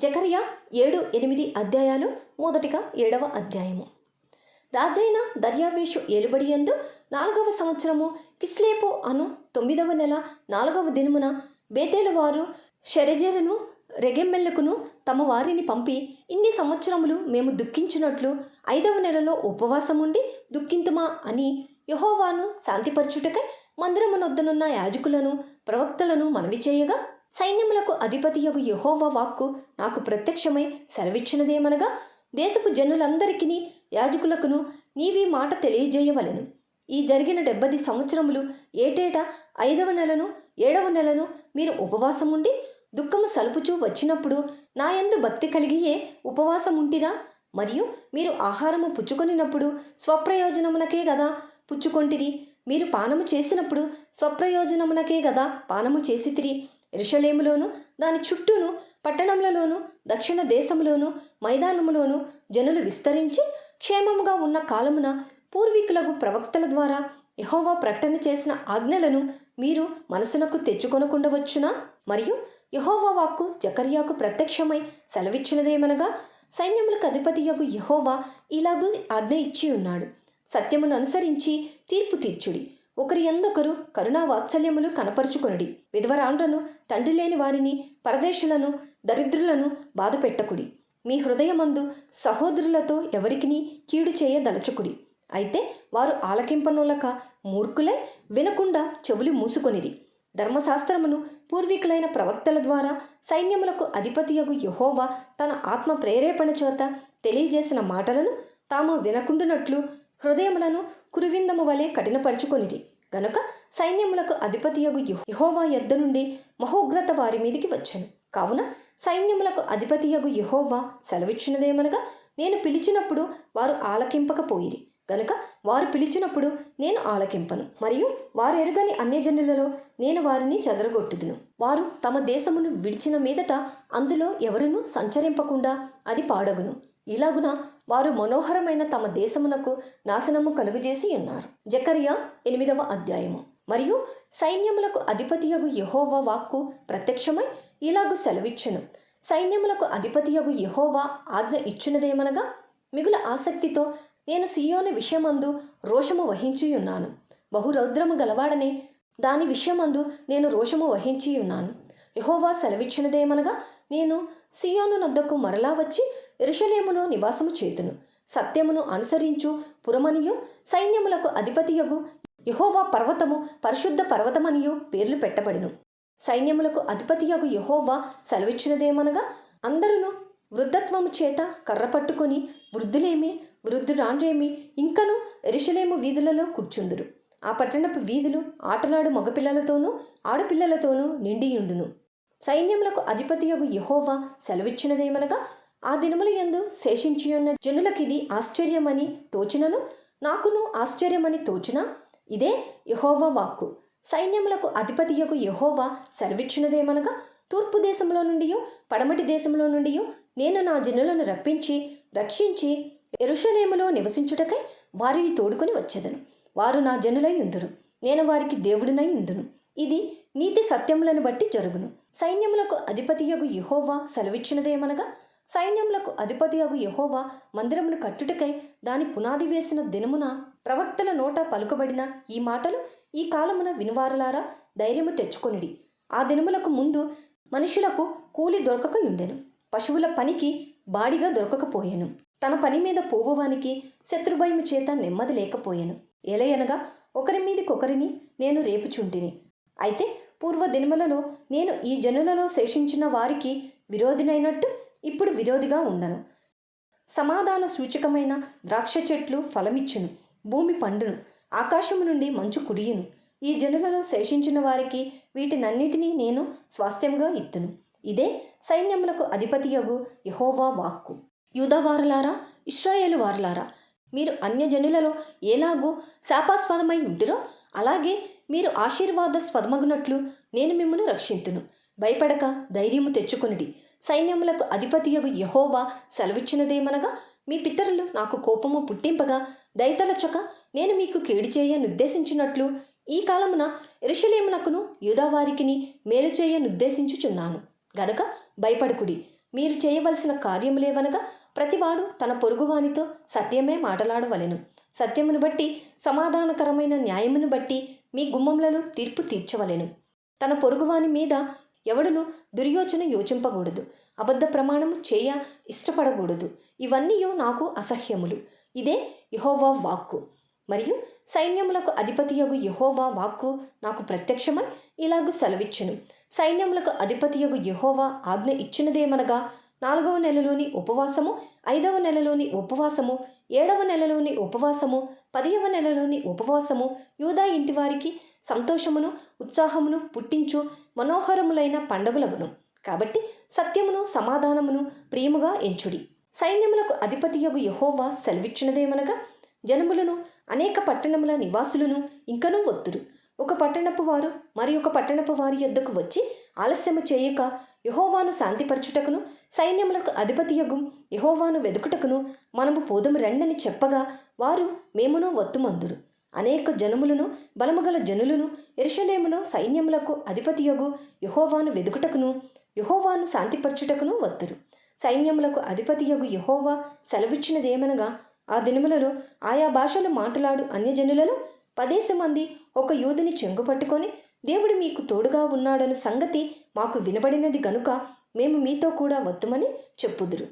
జకర్యా 7-8 అధ్యాయాలు. మొదటిగా 7వ అధ్యాయము. రాజైన దర్యావేషు ఏలుబడియందు 4వ సంవత్సరము కిస్లేపు అను 9వ నెల 4వ దినమున బేతేలు వారు షెరెజెరును రెగెమ్మెల్లకును తమ వారిని పంపి, ఇన్ని సంవత్సరములు మేము దుఃఖించినట్లు 5వ నెలలో ఉపవాసముండి దుఃఖింతుమా అని యెహోవాను శాంతిపరచుటకై మందిరమునొద్దనున్న యాజకులను ప్రవక్తలను మనవి చేయగా, సైన్యములకు అధిపతియగు యెహోవా వాక్కు నాకు ప్రత్యక్షమై సెలవిచ్చినదేమనగా, దేశపు జనులందరికీ యాజకులకును నీవీ మాట తెలియజేయవలెను. ఈ జరిగిన 70 సంవత్సరములు ఏటేటా 5వ నెలను 7వ నెలను మీరు ఉపవాసముండి దుఃఖము సలుపుచూ వచ్చినప్పుడు నా యందు భక్తి కలిగియే ఉపవాసముంటిరా? మరియు మీరు ఆహారము పుచ్చుకొనినప్పుడు స్వప్రయోజనమునకే గదా పుచ్చుకొంటిరి. మీరు పానము చేసినప్పుడు స్వప్రయోజనమునకే గదా పానము చేసితిరి. యెరూషలేములోను దాని చుట్టూను పట్టణములలోను దక్షిణ దేశములోను మైదానములోను జనులు విస్తరించి క్షేమముగా ఉన్న కాలమున పూర్వీకులకు ప్రవక్తల ద్వారా యెహోవా ప్రకటన చేసిన ఆజ్ఞలను మీరు మనసునకు తెచ్చుకొనకుండవచ్చునా? మరియు యెహోవా వాక్కు జకర్యాకు ప్రత్యక్షమై సెలవిచ్చినదేమనగా, సైన్యములకు అధిపతియగు యెహోవా ఇలాగూ ఆజ్ఞ ఇచ్చి ఉన్నాడు. సత్యమును అనుసరించి తీర్పు తీర్చుడి. ఒకరి యందొకరు కరుణా వాత్సల్యములు కనపరుచుకొనుడి. విధవరాండ్రను, తండ్రి లేని వారిని, పరదేశులను, దరిద్రులను బాధ పెట్టకుడి. మీ హృదయమందు సహోదరులతో ఎవరికిని కీడు చేయదలచుకుడి. అయితే వారు ఆలకింపనొలక మూర్ఖులై వినకుండా చెవులు మూసుకొనిరి. ధర్మశాస్త్రమును పూర్వీకులైన ప్రవక్తల ద్వారా సైన్యములకు అధిపతియగు యెహోవా తన ఆత్మ ప్రేరేపణ చేత తెలియజేసిన మాటలను తాము వినకుండునట్లు హృదయములను కురువిందము వలె కఠినపరుచుకొనిరి. గనుక సైన్యములకు అధిపతియగు యెహోవా యొద్ద నుండి మహోగ్రత వారి మీదికి వచ్చెను. కావున సైన్యములకు అధిపతియగు యెహోవా సెలవిచ్చినదేమనగా, నేను పిలిచినప్పుడు వారు ఆలకింపకపోయిరి గనుక వారు పిలిచినప్పుడు నేను ఆలకింపను. మరియు వారు ఎరుగని అన్యజనులలో నేను వారిని చెదరగొట్టుదును. వారు తమ దేశమును విడిచిన మీదట అందులో ఎవరునూ సంచరింపకుండా అది పాడగును. ఇలాగున వారు మనోహరమైన తమ దేశమునకు నాశనము కలుగజేసి ఉన్నారు. జకర్యా 8వ అధ్యాయము. మరియు సైన్యములకు అధిపతియగు యెహోవా వాక్కు ప్రత్యక్షమై ఇలాగు సెలవిచ్చెను. సైన్యములకు అధిపతియగు యెహోవా ఆజ్ఞ ఇచ్చినదేమనగా, మిగుల ఆసక్తితో నేను సీయోను విషయమందు రోషము వహించి ఉన్నాను. బహురౌద్రము గలవాడనే దాని విషయమందు నేను రోషము వహించి ఉన్నాను. యెహోవా సెలవిచ్చినదేమనగా, నేను సీయోను నొద్దకు మరలా వచ్చి యెరూషలేములో నివాసము చేతును. సత్యమును అనుసరించు పురమనియు సైన్యములకు అధిపతియగు యెహోవా పర్వతము పరిశుద్ధ పర్వతమనియు పేర్లు పెట్టబడును. సైన్యములకు అధిపతియగు యెహోవా సెలవిచ్చినదేమనగా, అందరును వృద్ధత్వము చేత కర్ర పట్టుకొని వృద్ధులేమి వృద్ధురాండ్రేమి ఇంకను యెరూషలేము వీధులలో కూర్చుందురు. ఆ పట్టణపు వీధులు ఆటలాడు మగపిల్లలతోనూ ఆడపిల్లలతోనూ నిండియుండును. సైన్యములకు అధిపతియగు యెహోవా సెలవిచ్చినదేమనగా, ఆ దినముల యందు శేషించియున్న జనులకిది ఆశ్చర్యమని తోచినను నాకును ఆశ్చర్యమని తోచునా? ఇదే యెహోవా వాక్కు. సైన్యములకు అధిపతియగు యెహోవా సెలవిచ్చినదేమనగా, తూర్పు దేశంలో నుండి పడమటి దేశంలో నుండి నేను నా జనులను రక్షించి యెరూషలేములో నివసించుటకై వారిని తోడుకొని వచ్చెదను. వారు నా జనులై ఉందురు, నేను వారికి దేవుడినై ఉందును. ఇది నీతి సత్యములను బట్టి జరుగును. సైన్యములకు అధిపతియగు యెహోవా సెలవిచ్చినదేమనగా, సైన్యములకు అధిపతియగు యెహోవా మందిరమును కట్టుటకై దాని పునాది వేసిన దినమున ప్రవక్తల నోట పలుకబడిన ఈ మాటలు ఈ కాలమున వినువారలారా ధైర్యము తెచ్చుకొనిడి. ఆ దినములకు ముందు మనుషులకు కూలి దొరకక ఉండెను. పశువుల పనికి బాడిగా దొరకకపోయెను. తన పని మీద పోవువానికి శత్రుభయము చేత నెమ్మది లేకపోయెను. ఎలయనగా ఒకరి మీదికొకరిని నేను రేపుచుంటిని. అయితే పూర్వ దినములలో నేను ఈ జనులలో శేషించిన వారికి విరోధినైనట్టు ఇప్పుడు విరోధిగా ఉండను. సమాధాన సూచకమైన ద్రాక్ష చెట్లు ఫలమిచ్చును, భూమి పండును, ఆకాశము నుండి మంచు కురియును. ఈ జనులలో శేషించిన వారికి వీటినన్నిటినీ నేను స్వాస్థ్యముగా ఇత్తును. ఇదే సైన్యములకు అధిపతియగు యెహోవా వాక్కు. యూదావారలారా, ఇశ్రాయేలు వారలారా, మీరు అన్యజనులలో ఎలాగూ శాపాస్పదమై ఉంటిరో అలాగే మీరు ఆశీర్వాదస్పదమగునట్లు నేను మిమ్మల్ని రక్షింతును. భయపడక ధైర్యము తెచ్చుకొనిడి. సైన్యములకు అధిపతియగు యెహోవా సెలవిచ్చినదేమనగా, మీ పితరులు నాకు కోపము పుట్టింపగా దయతలచక నేను మీకు కీడు చేయనుద్దేశించినట్లు ఈ కాలమున యెరూషలేమునకును యూదావారికిని మేలు చేయనుద్దేశించుచున్నాను. గనుక భయపడకుడి. మీరు చేయవలసిన కార్యములేవనగా ప్రతివాడు తన పొరుగువానితో సత్యమే మాటలాడవలెను. సత్యమును బట్టి సమాధానకరమైన న్యాయమును బట్టి మీ గుమ్మములలో తీర్పు తీర్చవలెను. తన పొరుగువాని మీద ఎవడును దుర్యోచన యోచింపకూడదు. అబద్ధ ప్రమాణము చేయ ఇష్టపడకూడదు. ఇవన్నీ నాకు అసహ్యములు. ఇదే యెహోవా వాక్కు. మరియు సైన్యములకు అధిపతియగు యెహోవా వాక్కు నాకు ప్రత్యక్షమై ఇలాగు సెలవిచ్చెను. సైన్యములకు అధిపతియగు యెహోవా ఆజ్ఞ ఇచ్చినదేమనగా, 4వ నెలలోని ఉపవాసము, 5వ నెలలోని ఉపవాసము, 7వ నెలలోని ఉపవాసము, 10వ నెలలోని ఉపవాసము యూదా ఇంటివారికి సంతోషమును ఉత్సాహమును పుట్టించు మనోహరములైన పండుగలగును. కాబట్టి సత్యమును సమాధానమును ప్రియముగా ఎంచుడి. సైన్యములకు అధిపతియగు యెహోవా సెలవిచ్చినదేమనగా, జనములను అనేక పట్టణముల నివాసులను ఇంకనూ ఒత్తురు. ఒక పట్టణపు వారు మరి ఒక పట్టణపు వారి యొద్దకు వచ్చి ఆలస్యము చేయక యెహోవాను శాంతిపరచుటకును సైన్యములకు అధిపతియగు యెహోవాను వెదుకుటకును మనము పోదుము రండని చెప్పగా వారు మేమును వత్తుమందురు. అనేక జనములను బలముగల జనులను యెరూషలేములో సైన్యములకు అధిపతియగు యెహోవాను వెదుకుటకును యెహోవాను శాంతిపరచుటకును వత్తురు. సైన్యములకు అధిపతియగు యెహోవా సెలవిచ్చినదేమనగా, ఆ దినములలో ఆయా భాషలు మాట్లాడు అన్యజనులలో 10 మంది ఒక యూదుని చెంగు పట్టుకొని, దేవుడు మీకు తోడుగా ఉన్నాడని సంగతి మాకు వినబడినది గనుక మేము మీతో కూడా వత్తుమని చెప్పుదురు.